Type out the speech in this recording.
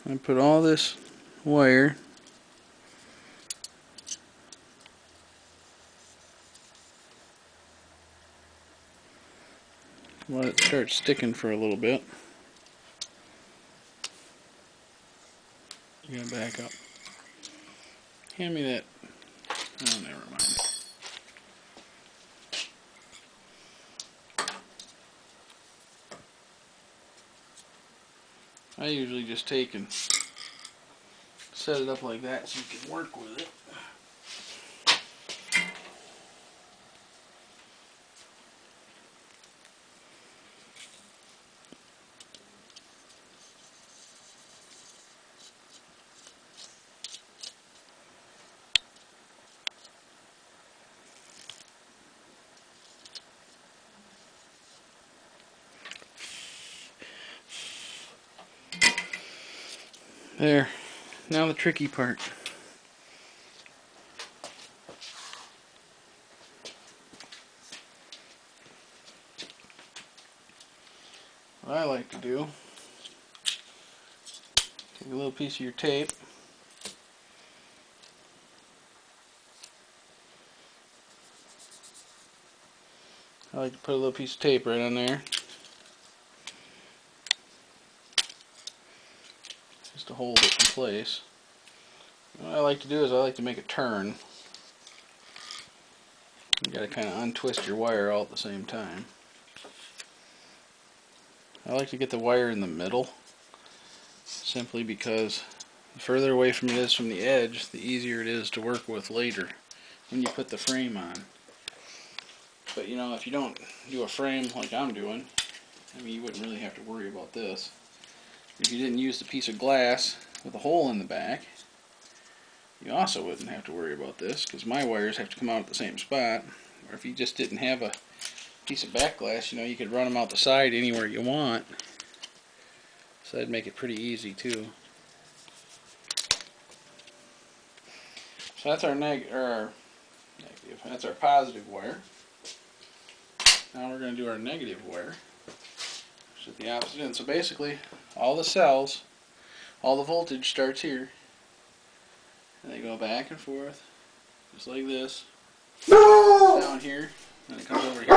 I put all this wire let it start sticking for a little bit. You gotta back up. Hand me that. Oh, never mind. I usually just take and set it up like that so you can work with it. There. Now the tricky part. What I like to do, take a little piece of your tape, I like to put a little piece of tape right on there, just to hold it in place. What I like to do is I like to make a turn. You gotta kind of untwist your wire all at the same time. I like to get the wire in the middle, simply because the further away from it is from the edge, the easier it is to work with later when you put the frame on. But you know, if you don't do a frame like I'm doing, I mean, you wouldn't really have to worry about this. If you didn't use the piece of glass with a hole in the back, you also wouldn't have to worry about this, because my wires have to come out at the same spot. Or if you just didn't have a piece of back glass, you know, you could run them out the side anywhere you want. So that'd make it pretty easy too. So that's our negative. That's our positive wire. Now we're going to do our negative wire, which is the opposite end. So basically, all the cells, all the voltage starts here, and they go back and forth, just like this, down here, and it comes over here.